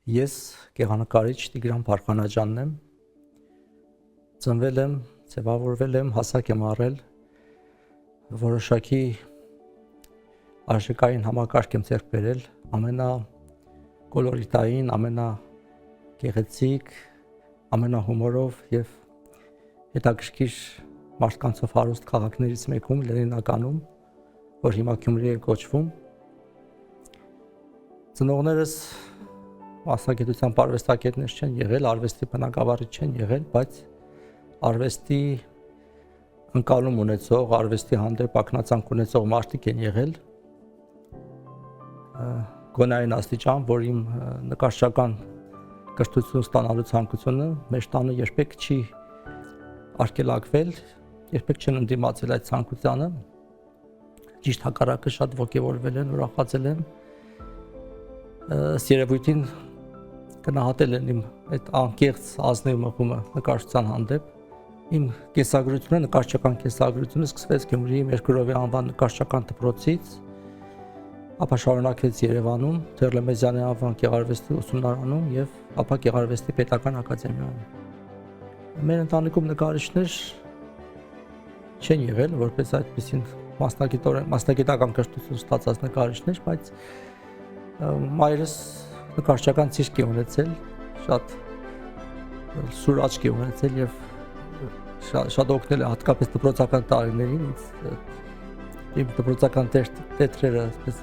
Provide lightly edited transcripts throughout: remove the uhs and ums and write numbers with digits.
Ես գեղանկարիչ Տիգրան Փարխանաջյանն եմ, ծնվել եմ, ձևավորվել եմ, հասակ եմ առել, որոշակի արժեքային համակարգ եմ ձեռք բերել, ամենակոլորիտային, ամենագեղեցիկ, ամենահումորով եւ հետաքրքիր մարդկանցով հարուստ քաղաքներից մեկում Լենինականում, որ հիմա Գյումրի է կոչվում։ Ծնողներս մասնագիտությամբ արվեստագետներ չեն եղել, արվեստի բնագավառի չեն եղել, բայց արվեստի ընկալում ունեցող, արվեստի հանդեպ ակնածանք ունեցող մարդիկ են եղել։ Գոնե այն աստիճան, որ իմ նկարչական կրթություն ստանալու ցանկությունը մեր տանը երբեք չի արգելակվել, երբեք չեն ընդդիմացել այդ ցանկությանը։ Ճիշտ հակառակը շատ ոգևորվել են, ուրախացել են։ Երևույթին գնահատել են իմ այդ անկեղծ ազնիվ մղումը նկարչության հանդեպ։ Իմ կեսագրությունը, նկարչական կեսագրությունը սկսվեց Գյումրիի Մերկուրովի անվան նկարչական դպրոցից, ապա շարունակվեց Երևանում, Թերլեմեզյանի անվան գեղարվեստի ուսումնարանում եւ ապա Գեղարվեստի պետական ակադեմիայում։ Մեր ընտանիքում նկարիչներ չեն եղել, որպես այդպեսին մասնագիտական կրթություն ստացած նկարիչներ, բայց մայրս նկարչական ցիրկ է ունեցել, շատ սուր աչք է ունեցել եւ շատ օգնել է հատկապես դպրոցական տարիներին իմ դպրոցական տետրերը այսպես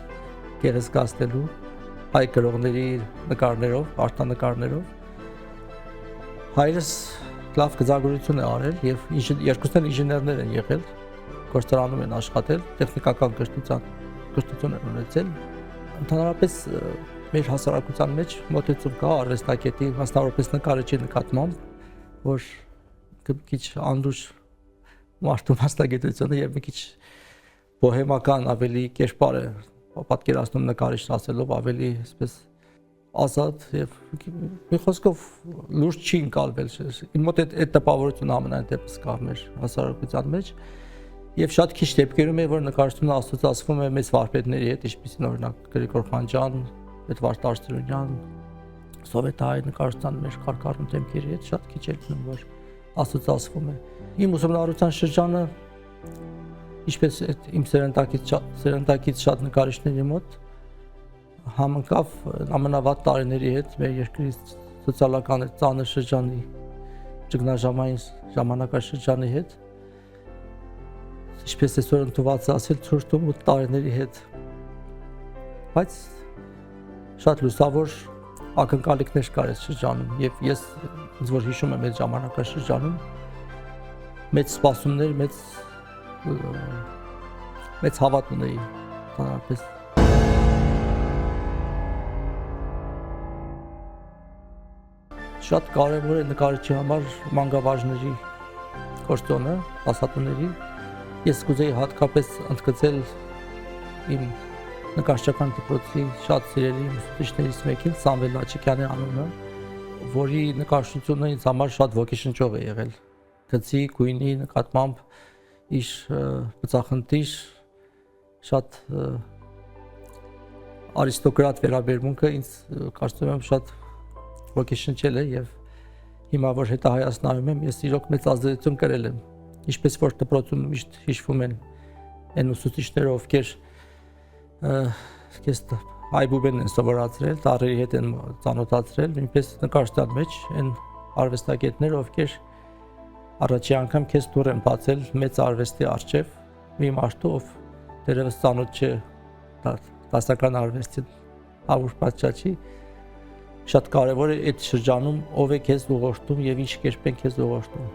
գեղեցկացնելու հայ գրողների նկարներով, արտանկարներով։ Հայրս լավ գծագրություն է արել եւ երկուսն ինժեներներ են եղել, գործարանում են աշխատել, տեխնիկական կրթություն են ունեցել։ Ընդհանրապես մեր հասարակության մեջ մոտեցում կա արվեստագետի, մասնավորապես նկարիչի նկատմամբ, որ մի քիչ անլուր մարդու մասնագիտությունը եւ մի քիչ բոհեմական ավելի կերպար է պատկերացնում նկարիչն ասելով, ավելի այսպես ազատ եւ մի խոսքով լուրջ չի ընկալվել։ Իմ մոտ այդ տպավորությունը ամենայն դեպս կա մեր հասարակության մեջ։ Եվ շատ քիչ դեպքերում է, որ նկարչությունը ասոցացվում է մեծ վարպետների հետ, ինչպիսին օրինակ Գրիգոր Խանջյան, Էդվարդ Արծրունյան, սովետահայ նկարչության մեր քարկառուն դեմքերի հետ շատ քիչ է լինում, որ ասոցացվում է։ Իմ ուսումնառության շրջանը, ինչպես իմ սերնդակից շատ նկարիչների մոտ, համընկավ ամենավատ տարիների հետ մեր երկրի սոցիալական ծանր շրջանի, ճգնաժամային ժամանակաշրջանի հետ։ Ինչպես այսօր ընդունված ասել, ցուրտ ու մութ տարիների հետ, բայց շատ լուսավոր ակնկալիքներ կար այս շրջանում եւ ես ինձ որ հիշում եմ այդ ժամանակաշրջանում մեծ սպասումներ, մեծ հավատ ունեի ընդհանրապես։ Շատ կարևոր է նկարիչի համար մանկավարժների գործոնը, ասատուների։ Ես կուզեի հատկապես ընդգծել իմ նկարչական դպրոցի շատ սիրելի ուսուցիչներից մեկին, Սամվել Լաչիկյանի անունը, որի նկարչությունը ինձ համար շատ ոգեշնչող է եղել։ Գծի, գույնի նկատմամբ իր բծախնդիր, շատ արիստոկրատ վերաբերմունքը ինձ կարծում եմ շատ ոգեշնչել է եւ հիմա որ հետահայացնում եմ, ես իրոք մեծ ազդեցություն կրել եմ։ Ինչպես որ դպրոցում միշտ հիշվում են այն ուսուցիչները, ովքեր քեզ հայբուբեն են սովորացրել, տարերի հետ են ծանոթացրել, նույնպես նկարչության մեջ այն արվեստագետները, ովքեր առաջի անգամ քեզ դուր են բացել մեծ արվեստի առջև, մի մարդու, ով դեռևս ծանոթ չէ դասական արվեստին հավուր պատճաճի, շատ կարևոր է այդ շրջանում ով է քեզ ուղղորդում եւ ինչ կերպ են քեզ ուղղորդում։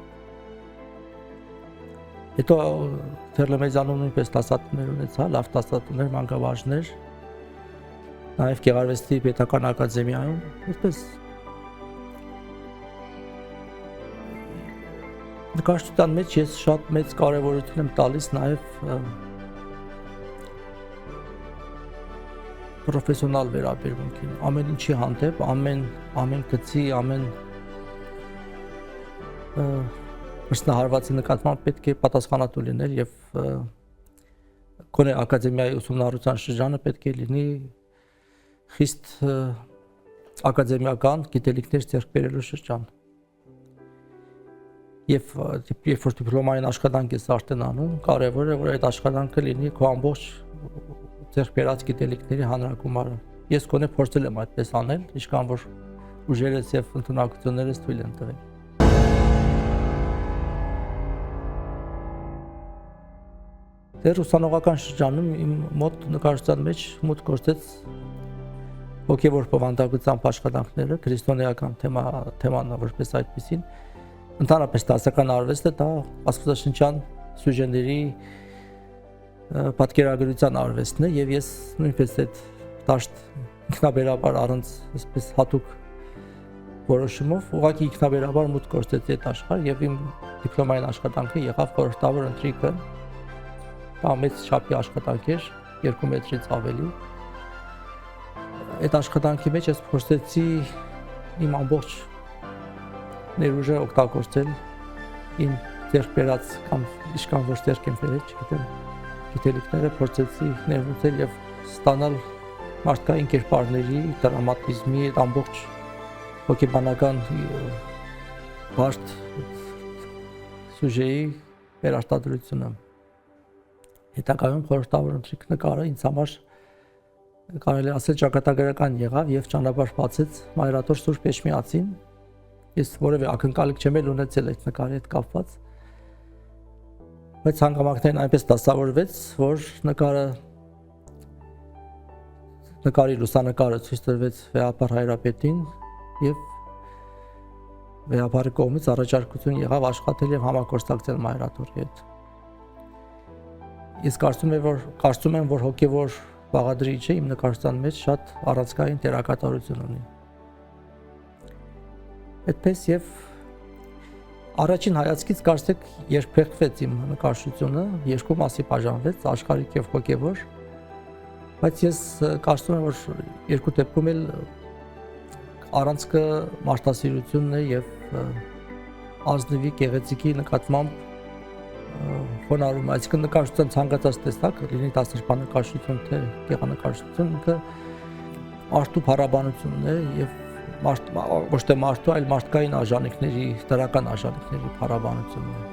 Հետո Թերլեմեզյանում նույնպես դասատուներ ունեցա, լավ դասատուներ, մանկավարժներ, նաև Գեղարվեստի պետական ակադեմիայում, այսպես նկարչության մեջ ես շատ մեծ կարևորություն եմ տալիս նաև պրոֆեսիոնալ վերաբերմունքին, ամեն ինչի հանդեպ, ամեն գծի, ամեն մշտնահարվածի նկատմամբ պետք է պատասխանատու լինել եւ գոնե ակադեմիայի ուսումնառության շրջանը պետք է լինի խիստ ակադեմիական գիտելիքներ ձեռք բերելու շրջան։ Եվ երբ որ դիպլոմային աշխատանք ես արդեն անում, կարևոր է որ այդ աշխատանքը լինի քո ամբողջ ձեռք բերած գիտելիքների հանրագումարը։ Ես գոնե փորձել եմ այդպես անել, ինչքան որ ուժերս եւ ընդունակություններս թույլ են տվել։ Դեռ ուսանողական շրջանում իմ մոտ նկարչության մեջ մուտք գործեց հոգևոր բովանդակությամբ աշխատանքները, քրիստոնեական թեման որպես այդպեսին, ընդհանրապես դասական արվեստը դա աստվածաշնչյան սյուժեների պատկերագրության արվեստն է եւ ես նույնպես այդ դաշտ ինքնաբերաբար առանց այսպես հատուկ որոշումով ուղղակի ինքնաբերաբար մուտք գործեց այդ աշխարհ եւ իմ դիպլոմային աշխատանքը եղավ խորհրդավոր ընթրիքը, դա մեծ չափի աշխատանք էր, 2 մետրից ավելի։ Այդ աշխատանքի մեջ ես փորձեցի իմ ամբողջ ներուժը օգտագործել իմ ձեռք բերած կամ ինչքան որ ձեռք եմ բերել, չգիտեմ, գիտելիքները փորձեցի ներմուծել եւ ստանալ մարդկային կերպարների, դրամատիզմի այդ ամբողջ հոգեբանական բարդ սյուժեի վերարտադրությունը։ Հետագայում խորհրդավոր ընթրիք նկարը ինձ համար կարելի ասել ճակատագրական եղավ եւ ճանապարհ բացեց Մայրաթոր Սուրբ Էջմիածին։ Ես որևէ ակնկալիք չեմ ունեցել այդ նկարի հետ կապված, բայց հանգամանքներն այնպես դասավորվեց, որ նկարի լուսանկարը ցույց տրվեց Վեհապար Հայրապետին եւ Վեհապարի կողմից առաջարկություն եղավ աշխատել եւ համագործակցել Մայրաթորի հետ։ Ես կարծում եմ, որ հոգևոր բաղադրիչը իմ նկարչության մեջ շատ առանցքային դերակատարություն ունի։ Այդպես եւ առաջին հայացքից կարծեք երբեքվեց իմ նկարչությունը, երկու մասի բաժանվեց, աշխարհիկ եւ հոգևոր, բայց ես կարծում եմ, որ երկու դեպքում էլ առանցքը մարդասիրությունն է եւ ազնվի գեղեցիկի նկատմամբ ֆոնարում, այսինքն նկարչության ցանկացած տեսակ, լինի դա սրբանկարչություն թե գեղանկարչություն, ինքը մարդու փառաբանությունն է եւ ոչ թե մարդու, այլ մարդկային արժանինքների, դրական արժանինքների փառաբանությունն է։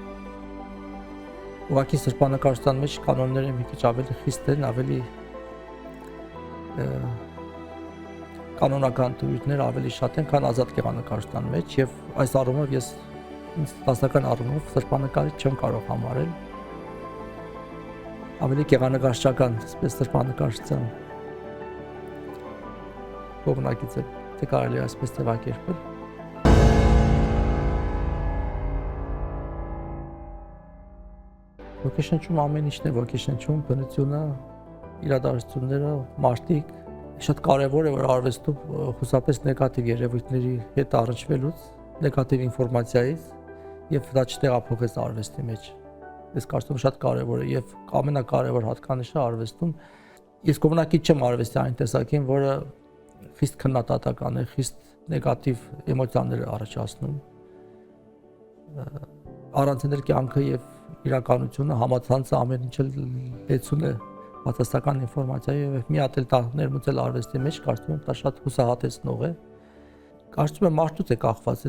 Ուղղակի սրբանկարչության մեջ կանոնները մի քիչ ավելի խիստ են, ավելի կանոնական տույրներ ավելի շատ են, քան ազատ գեղանկարչության մեջ եւ այս առումով ես դասական առումով սրբանկարիչ չեմ կարող համարել, ավելի գեղանկարչական, այսպես սրբանկարչության կողմնակից է, թե կարելի այսպես ձևակերպել։ Ոգեշնչում ամեն ինչն է, ոգեշնչում բնությունը, իրադարձությունները, մարդիկ, շատ կարևոր է որ արվեստում խուսափես նեգատիվ երևույթների հետ առնչվելուց, նեգատիվ ինֆորմացիայից եւ դա չտեղափոխես արվեստի մեջ։ Ես կարծում եմ շատ կարևոր է եւ ամենակարևոր հատկանիշը արվեստում ես կողմնակից չեմ արվեստի այն տեսակին, որը խիստ քննադատական է, խիստ նեգատիվ էմոցիաներ է առաջացնում։ Առանցնել կյանքը եւ իրականությունը, համացանցը ամեն ինչ լեցուն է բացասական ինֆորմացիայի եւ մի հատ էլ դա ներմուծել արվեստի մեջ, կարծում եմ դա շատ հուսահատեցնող է։ Կարծում եմ մարդուց է կախված,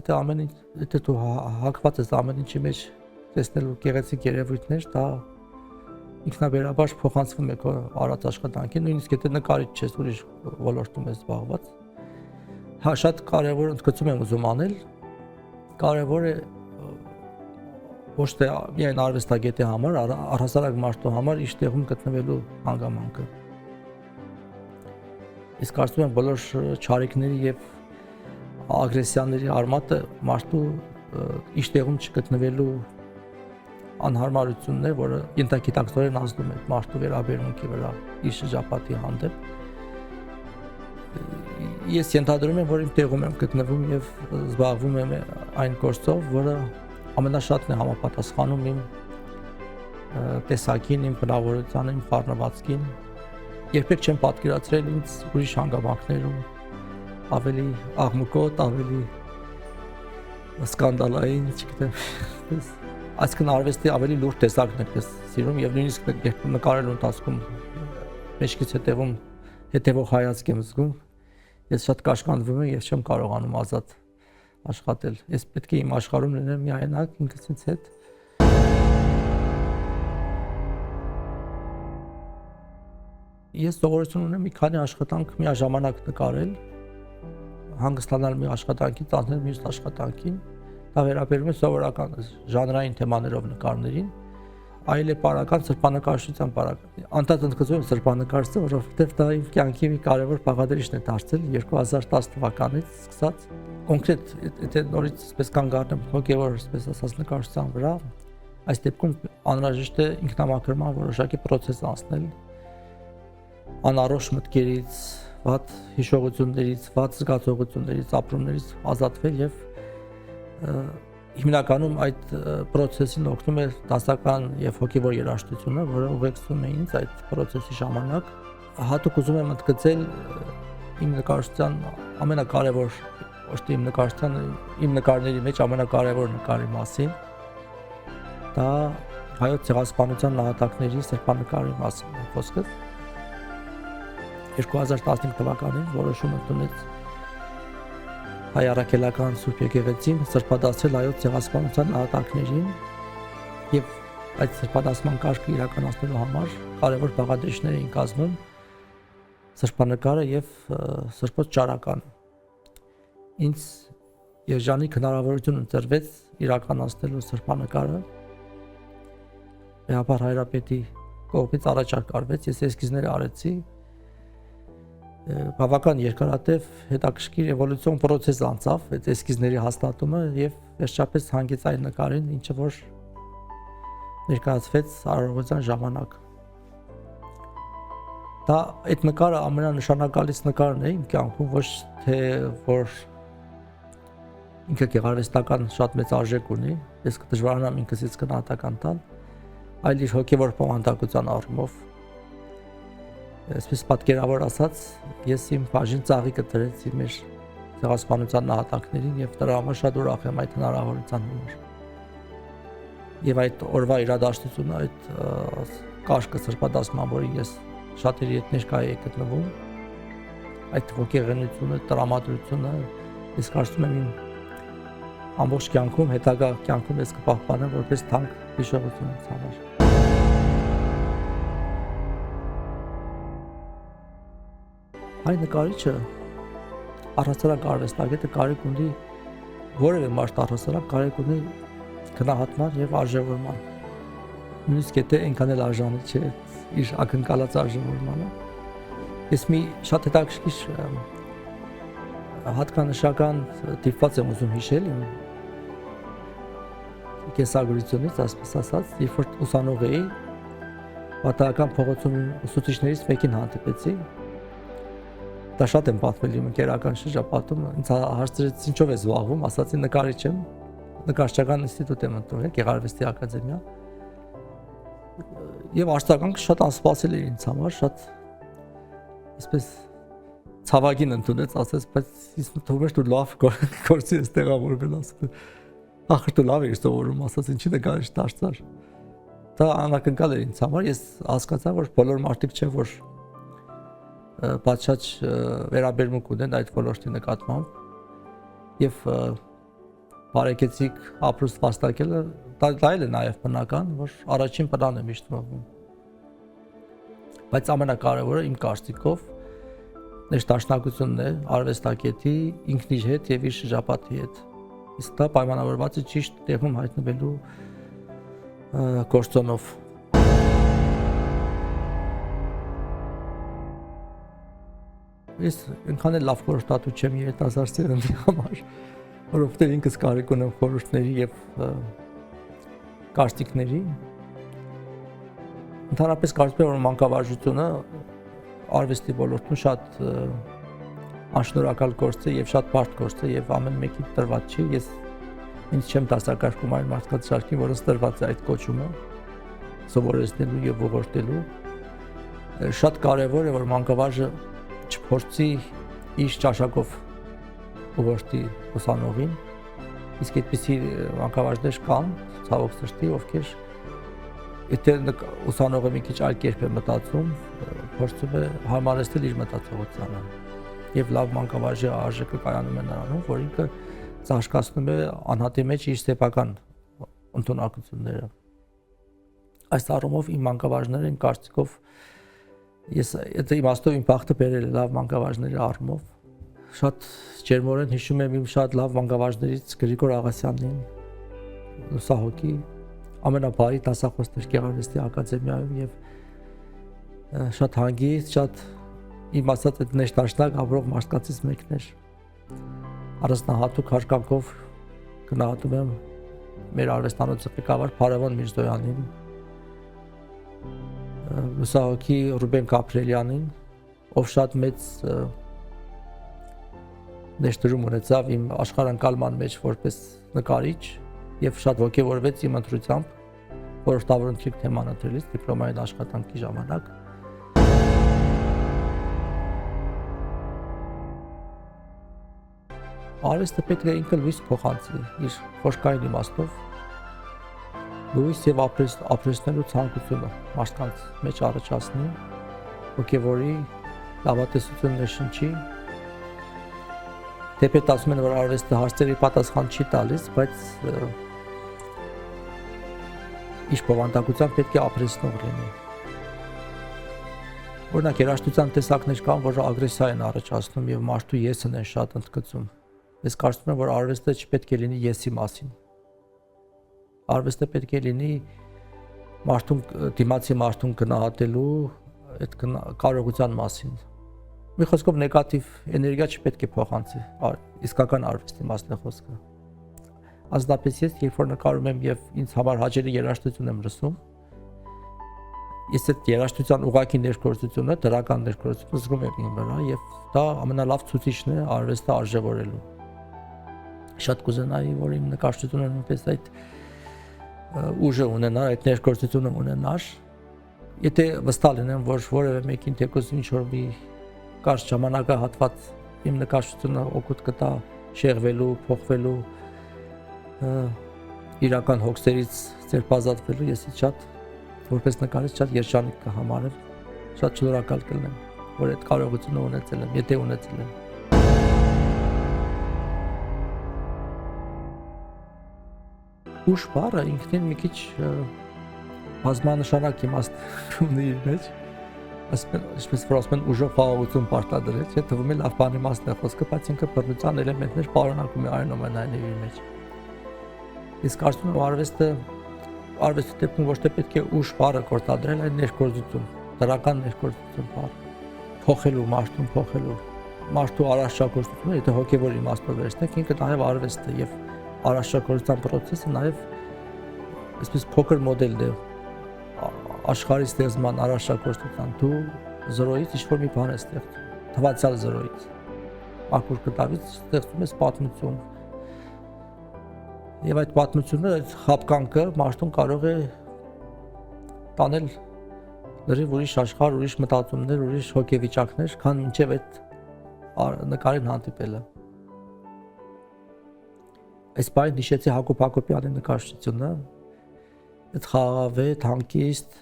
եթե դու հակված ես ամեն ինչի մեջ տեսնելու գեղեցիկ երևույթներ, դա ինքնաբերաբար փոխանցվում է քո արած աշխատանքին, նույնիսկ եթե նկարիչ չես, ուրիշ ոլորտում ես զբաղված։ Հա, շատ կարևոր ընդգծում եմ ուզում անել, կարևոր է ոչ թե միայն արվեստագետի համար, առհասարակ մարդու համար իր տեղում գտնվելու հանգամանքը։ Ես կարծում եմ բոլոր չարիքների եւ ագրեսիաների արմատը մարդու իր տեղում չգտնվելու անհարմարությունն է, որը ենթագիտակցորեն ազդում է մարդու վերաբերմունքի վրա իր շրջապատի հանդեպ։ Ես ենթադրում եմ, որ իմ տեղում եմ գտնվում եւ զբաղվում եմ այն գործով, որը ամենաշատն է համապատասխանում իմ տեսակին, իմ բնավորությանը, իմ խառնվածքին։ Երբեք չեմ պատկերացրել ինձ ուրիշ հանգամանքներում ավելի աղմուկոտ, ավելի սկանդալային, չգիտեմ, այսինքն արվեստի ավելի լուրջ տեսակն եմ ես սիրում եւ նույնիսկ նկարելու ընթացքում մեջքից հետևող հայացք եմ զգում ես շատ կաշկանդվում եմ եւ չեմ կարողանում ազատ աշխատել։ Ես պետք է իմ աշխարհում լինեմ միայնակ ինքս ինձ հետ։ Ես սովորություն ունեմ մի քանի աշխատանք միաժամանակ նկարել, հանգստանալ մի աշխատանքից, անցնել մյուս աշխատանքին։ Դա վերաբերում է սովորական ժանրային թեմաներով նկարներին, այլեպարական սրբանկարչության պարագայում։ Անդադ ընդգծում եմ սրբանկարչը, որովհետև դա իմ կյանքի մի կարևոր բաղադրիչն է դարձել 2010 թվականից սկսած։ Կոնկրետ եթե նորից այսպես կանգ առնեմ հոգևոր այսպես ասած նկարչության վրա, այս դեպքում անհրաժեշտ է ինքնամաքրման որոշակի process անցնել, անառողջ մտքերից, վատ հիշողություններից, վատ զգացողություններից, ապրումներից ազատվել եւ հիմնականում այդ process-ին օգնում է դասական եւ հոգեվոր երաժշտությունը, որը ուղեկցում է ինձ այդ process-ի ժամանակ։ Հատուկ ուզում եմ ընդգծել իմ նկարչության ամենակարևոր, ոչ թե իմ նկարչության, իմ նկարների մեջ ամենակարևոր նկարի մասին։ Դա հայոց ցեղասպանության նահատակների սրբանկարի մասին է խոսքը։ 2015 թվականին որոշում ընդունեց հայ առաքելական Սուրբ Եկեղեցին սրբադասել հայոց ցեղասպանության նահատակներին եւ այդ սրբադասման կարգը իրականացնելու համար կարևոր բաղադրիչներ էին կազմում սրբանկարը եւ սրբոց ճարականը։ Ինձ երջանիկ հնարավորություն ընտրվեց իրականացնելու սրբանկարը։ Բնաբար հայրապետի կողմից առաջարկ արվեց, ես էսքիզները արեցի։ Բավական երկարատև հետաքրքիր էվոլյուցիոն process անցավ այդ էսքիզների հաստատումը եւ վերջապես հանգեց այն նկարին, ինչը որ ներկայացվեց արարողության ժամանակ։ Դա այդ նկարը ամենանշանակալից նկարն է իմ կյանքում, ոչ թե որ ինքը գեղարվեստական շատ մեծ արժեք ունի, ես կդժվարանամ ինքս ինձ գնահատական տալ, այլ իր հոգեվոր բովանդակության առումով։ Այսպես պատկերավոր ասած, ես իմ բաժին ծաղիկը դրեցի մեր ցեղասպանության նահատակներին եւ դրա համար շատ ուրախ եմ այդ հնարավորության համար։ Եվ այդ օրվա իրադարձությունը, այդ կաշկը սրբադասման, որի ես շատերի հետ ներկայ եի գտնվում, այդ ոգեղենությունը, տրամադրությունը, ես կարծում եմ իմ ամբողջ կյանքում, հետագա կյանքում ես կպահպանեմ որպես թանկ հիշողություն ինձ համար։ Հայ նկարիչը առհասարակ արվեստագետը կարիք ունի որևէ մարդ առհասարակ կարիք ունի գնահատման եւ արժեվորման։ Նույնիսկ եթե այնքան էլ արժանի չէ իր ակնկալած արժեվորմանը։ Ես մի շատ հետաքրքիր հատկանշական դիպված եմ ուզում հիշել իմ կեսագրությունից, այսպես ասած, երբ որ ուսանող էի, պատահական փողոցում ուսուցիչներից մեկին հանդիպեցի։ Դա շատ եմ պատմել իմ ընկերական շրջապատում, ինձ հարցրեց ինչով ես զբաղվում, ասացի նկարիչ եմ, նկարչական ինստիտուտ եմ ընդունել, Գեղարվեստի ակադեմիա։ Եվ արձագանքը շատ անսպասելի էր ինձ համար, շատ այսպես ցավագին ընդունեց, ասեց, բայց ինձ թվում էր դու լավ գործի ես տեղավորվել, ասում։ Ախր դու լավ ես սովորում, ասած ինչի նկարիչ դարձար։ Դա անակնկալ էր ինձ համար, ես հասկացա, որ բոլոր մարդիկ չեն, որ պատշաճ վերաբերմունք ունեն այդ ոլորտի նկատմամբ եւ բարեկեցիկ ապրուստ վաստակելը դա էլ է նաեւ բնական, որ առաջին պլան է միշտ մղվում։ Բայց ամենակարևորը իմ կարծիքով ներդաշնակությունն է արվեստագետի ինքն իր հետ եւ իր շրջապատի հետ։ Իսկ դա պայմանավորված է ճիշտ տեղում հայտնվելու գործոնով։ Ես այնքան էլ լավ խորհրդատու չեմ երիտասարդ սերնդի համար, որովհետև ինքս կարիք ունեմ խորհուրդների եւ կարծիքների։ Ընդհանրապես կարծում եմ, որ մանկավարժությունը արվեստի ոլորտում շատ անշնորհակալ գործ է եւ շատ բարդ գործ է եւ ամեն մեկի տրված չի։ Ես ինձ չեմ դասակարգում այն մարդկանց շարքին, որոնց տրված է այդ կոչումը սովորեցնելու եւ ողորտելու։ Շատ կարեւոր է, որ մանկավարժը չփորձի իր ճաշակով ուղղորդի ուսանողին, իսկ այդպիսի մանկավարժներ կան, ցավոք սրտի, ովքեր եթե ուսանողը մի քիչ այլ կերպ է մտածում, փորձում է հարմարեցնել իր մտածողությանը։ եւ լավ մանկավարժի արժեքը կայանում է նրանում, որ ինքը զարգացնում է անհատի մեջ իր սեփական ընդունակությունները։ Այս առումով իմ մանկավարժները իմ կարծիքով ես այդ իմաստով իմ բախտը բերել է լավ մանկավարժների առումով։ Շատ ջերմորեն հիշում եմ իմ շատ լավ մանկավարժներից Գրիգոր Աղասյանին, լուսահոգի, ամենաբարի դասախոսներ Գեղարվեստի ակադեմիայում եւ շատ հանգիստ, շատ իմ ասած այդ ներշնչնակ ապրող մարդկանցից մեկն էր։ Առանձնահատուկ հարգանքով գնահատում եմ մեր արվեստանոցի ղեկավար Փարավոն Միրզոյանին, լուսահոգի Ռուբեն Կապրելյանին, ով շատ մեծ ներդրում ունեցավ իմ աշխարհընկալման մեջ որպես նկարիչ եւ շատ ողջավորվեց իմ ընտրությամբ խորհրդավորություն թեման ընտրելիս դիպլոմային աշխատանքի ժամանակ։ Արվեստը պետք է ինքը լույս փոխանցի իր խոշկային իմաստով, լույս եւ ապրեցնելու ցանկությունը մարդկանց մեջ առաջացնի, ոգևորի, լավատեսություն ներշնչի։ Թեպետ ասում են, որ արվեստը հարցերի պատասխան չի տալիս, բայց իր բովանդակությամբ պետք է ապրեցնող լինի։ Օրինակ երաժշտության տեսակներ կան, որ ագրեսիա են առաջացնում եւ մարդու եսն են շատ ընդգծում։ Ես կարծում եմ, որ արվեստը չպետք է լինի եսի մասին։ Արվեստը պետք է լինի դիմացի մարդուն գնահատելու այդ կարողության մասին։ Մի խոսքով նեգատիվ էներգիա չպետք է փոխանցի, իսկական արվեստի մասն է խոսքը։ Ազնապես ես, երբ որ նկարում եմ եւ ինձ համար հաճելի երաժշտություն եմ լսում, ես այդ երաժշտության ուղղակի ներկայացությունը, դրական ներկայացումը զգում եմ իմ վրա եւ դա ամենալավ ցուցիչն է արվեստը արժևորելու։ Շատ կուզենայի, որ իմ նկարչությունը նույնպես այդ ուժը ունենար, այդ ներկայացությունը ունենար։ Եթե վստահ լինեմ, որ որևէ մեկին թեկուզ ինչ-որ մի կարճ ժամանակահատված իմ նկարչությունը օգուտ կտա շեղվելու, փոխվելու, իրական հոգսերից ձերբազատվելու, ես շատ որպես նկարիչ շատ երջանիկ կհամարեմ, շատ շնորհակալ կլինեմ, որ այդ կարողությունը ունեցել եմ, եթե ունեցել եմ։ Ուժ բառը ինքնին մի քիչ բազմանշանակ իմաստ ունի իր մեջ, այսպես որ ասում են ուժով խաղաղություն պարտադրեց, թվում է լավ բան իմաստ է խոսքը, բայց ինքը բռնության էլեմենտներ պարունակում է այնուամենայնիվ իր մեջ։ Ես կարծում եմ արվեստի դեպքում ոչ թե պետք է ուժ բառը գործադրել, այլ ներկայացություն, դրական ներկայացություն բառ, փոխելու մարդուն, փոխելու մարդու արարչագործությունը, եթե հոգևոր իմաստով վերցնենք, ինքը նաև արվեստ է եւ արարչագործության process-ը նաև այսպես փոքր մոդելն է աշխարհի ստեղծման արարչագործության, դու զրոյից ինչ-որ մի բան ես ստեղծում, թվացial զրոյից, ակուր կտավից ստեղծում ես պատմություն, եւ այդ պատմությունը, այդ խապկանքը մարդուն կարող է տանել լրիվ ուրիշ աշխարհ, ուրիշ մտածումներ, ուրիշ հոգեվիճակներ, քան մինչեւ այդ նկարին հանդիպելը։ Այս բանը հիշեցի Հակոբ Հակոբյանի նկարչությունը, այդ խաղաղավետ, հանգիստ,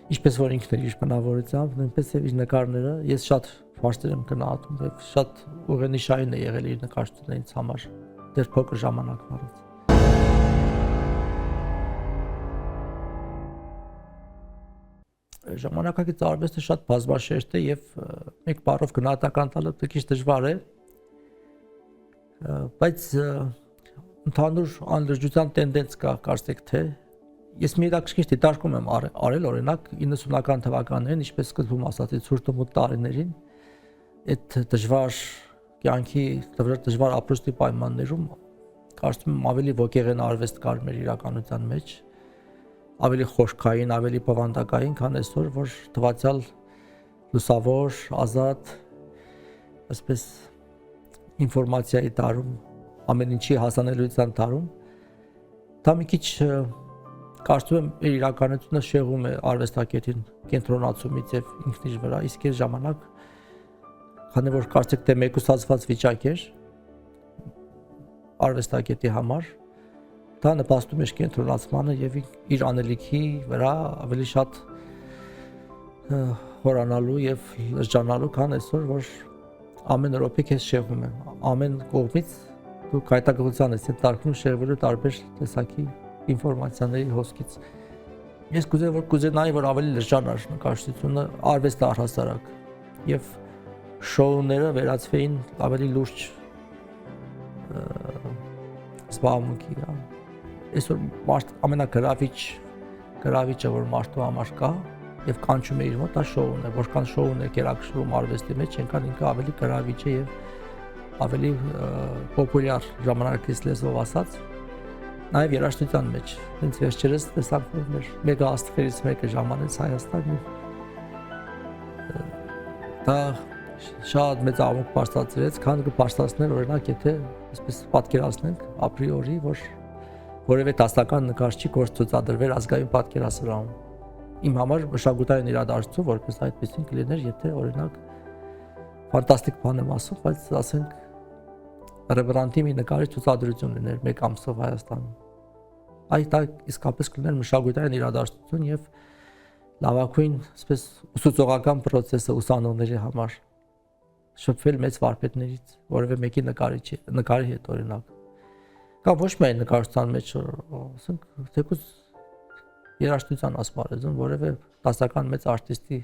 ինչպես որ ինքն էր իր բնավորությամբ, նույնպես եւ իր նկարները, ես շատ բարձր եմ գնահատում եւ շատ ուղենիշային է եղել իր նկարչությունը ինձ համար դեռ փոքր ժամանակվանից։ Ժամանակակից արվեստը շատ բազմաշերտ է եւ մեկ բառով գնահատական տալը քիչ դժվար է, բայց ընդհանուր անլրջության տենդենց կա, կարծեք թե ես մի հետաքրքիր դիտարկում եմ արել, օրինակ 90-ական թվականներին, ինչպես սկզբում ասացի, ցուրտ ու մութ տարիներին, այդ դժվար կյանքի, դժվար ապրուստի պայմաններում կարծում եմ ավելի ոգեղեն արվեստ կար մեր իրականության մեջ, ավելի խոշկային, ավելի բովանդակային, քան այսօր, որ թվացial լուսավոր, ազատ, այսպես ինֆորմացիայի տարում, ամեն ինչի հասանելիության տարում, դա մի քիչ կարծում եմ իր իրականությունը շեղում է արվեստագետին կենտրոնացումից եւ ինքն իր վրա, իսկ այս ժամանակ, քանի որ կարծեք թե մեկուսացված վիճակ էր արվեստագետի համար, դա նպաստում էր կենտրոնացմանը եւ իր անելիքի վրա ավելի շատ հորանալու եւ լրջանալու, քան այսօր, որ ամեն րոպե քեզ շեղում է, ամեն կողմից դու կայտակղության ես ենթարկվում շեղվելու տարբեր տեսակի ինֆորմացիաների հոսքից։ Ես կուզենայի, որ ավելի լրջանար նկարչությունը արվեստ առհասարակ եւ շոուները վերածվեին ավելի լուրջ զբաղմունքի։ Այսօր ամենագրավիչը, որ մարդու համար կա եւ կանչում է իր մոտ, դա շոուն է, որքան շոուն է կերակշռում արվեստի մեջ, այնքան ինքը ավելի գրավիչ է եւ ավելի պոպուլյար ժամանակից լեզվով ասած, նաեւ երաժշտության մեջ։ Հենց վերջերս տեսանք, որ մեր մեգա աստղերից մեկը ժամանեց Հայաստան։ Դա շատ մեծ աղմուկ բարձրացրեց, քան կբարձրացներ օրինակ, եթե այսպես պատկերացնենք ապրիորի, որ որևէ դասական նկարչի գործ ցուցադրվեր ազգային պատկերասրահում։ Իմ համար մշակութային իրադարձություն որպես այդպեսին կլիներ, եթե օրինակ ֆանտաստիկ բան եմ ասում, բայց ասենք Ռեմբրանտի մի նկարի ցուցադրություն լիներ մեկ ամսով Հայաստանում։ Այդ իսկապես կլիներ մշակութային իրադարձություն եւ լավագույն, այսպես ուսուցողական process-ը ուսանողների համար։ Շփվել մեծ վարպետներից, որևէ մեկի նկարի հետ օրինակ։ Կամ ոչ միայն նկարչության մեջ, ասենք թեկուզ երաժշտության ասպարեզում որևէ դասական մեծ արտիստի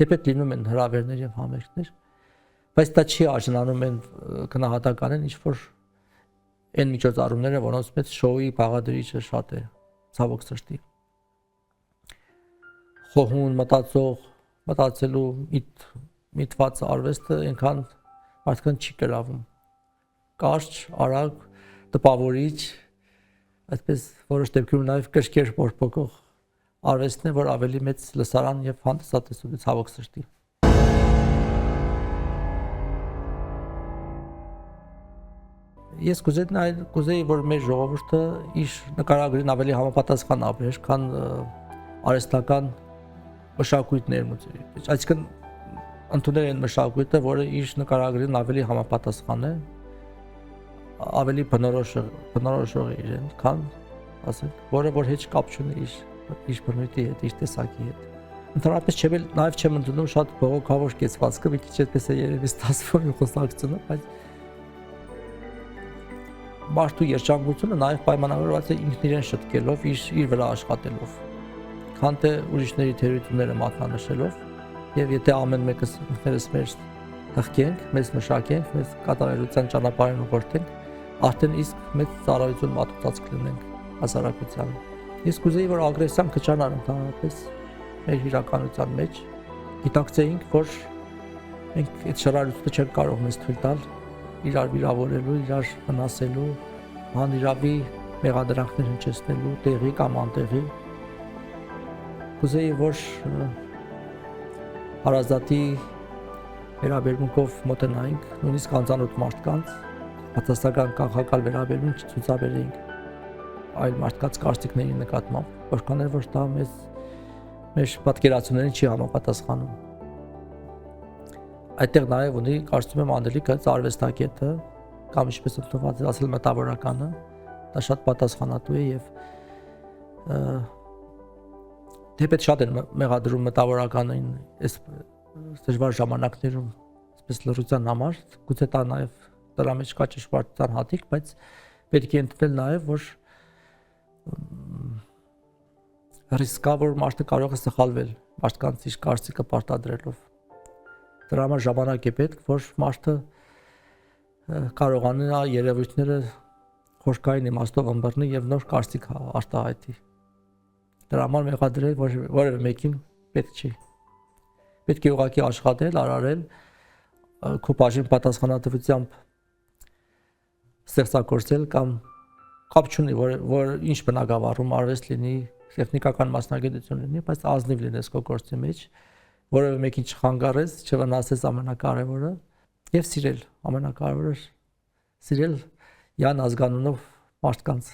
դեպետ լինում են հրավերներ եւ համերգներ, բայց դա չի արժանանում են գնահատականեն ինչ որ այն միջոցառումները, որոնց մեջ շոուի բաղադրիչը շատ է, ցավոք սրտի։ Խոհուն, մտածելու միտված արվեստը այնքան մարդկան չի գրավում։ Կարճ, արագ, տպավորիչ, այսպես որոշ դեպքերում նաև կրկեր փոխփոխող արվեստն է, որ ավելի մեծ լսարան եւ հանդիսատեսություն է ցավոք սրտի։ Ես կուզեի, որ մեր ժողովուրդը իր նկարագրին ավելի համապատասխան ապրեր, քան արհեստական մշակույթ ներմուծի։ Այսինքն ընդունել են մշակույթը, որը իր նկարագրին ավելի համապատասխան է, ավելի բնորոշող է իրեն, քան ասենք, որը որ հեչ կապ չունի իր բնույթի հետ, իր տեսակի հետ։ Ընդհանրապես նաև չեմ ընդունում շատ բողոքավոր կեցվածքը, մի քիչ այդպես է երևի ստացվում իմ խոսակցությունը, բայց մարդու երջանկությունը նաև պայմանավորված է ինքն իրեն շտկելով, իր վրա աշխատելով, քան թե ուրիշների թերությունները մատնանշելով, եւ եթե ամեն մեկս ինքներս մեր հղկենք, մեզ մշակենք, մեզ կատարելության ճանապարհին ուղղորդենք, արդեն իսկ մեծ ծառայություն մատուցած կլինենք հասարակությանը։ Ես կուզեի, որ ագրեսիան կճանար ընդհանրապես մեր իրականության մեջ, գիտակցեինք, որ մենք այդ շռայլությունը չենք կարող մեզ թույլ տալ իրար վիրավորելու, իրար վնասելու, անիրավի մեղադրանքներ հնչեցնելու, տեղի կամ անտեղի։ Կուզեի, որ հարազատի վերաբերմունքով մոտենայինք, նույնիսկ անծանոթ մարդկանց, բացասական կանխակալ վերաբերմունք չցուցաբերեինք այլ մարդկանց կարծիքների նկատմամբ, որքան էլ որ դա մեր պատկերացումներին չի համապատասխանում։ Այդտեղ նաև ունի, կարծում եմ, անդելիքը արվեստագետը, կամ ինչպես ընդունված է ասել մտավորականը, դա շատ պատասխանատու է եւ դեպետ շատ են մեղադրում մտավորականին այս դժվար ժամանակներում, այսպես լրության համար, գուցե դա նաև դրա մեջ կա ճշմարտության հատիկ, բայց պետք է ընդունել նաև, որ ռիսկա, որ մարդը կարող է սխալվել մարդկանց իր կարծիքը պարտադրելով։ Դրա համար ժամանակ է պետք, որ մարդը կարողանա երևույթները խորքային իմաստով ըմբռնի եւ նոր կարծիք արտահայտի։ Դրա համար մեղադրել որևէ մեկին պետք չի։ Պետք է ուղղակի աշխատել, արարել, քո բաժին պատասխանատվությամբ ստեղծագործել կամ կապ չունի, որ ինչ բնագավառում արվեստ լինի, տեխնիկական մասնագիտություն լինի, բայց ազնիվ լինես քո գործի մեջ, որևէ մեկին չխանգարես, չվնասես ամենակարևորը եւ սիրել, ամենակարևորը սիրել յան ազգանունով մարդկանց։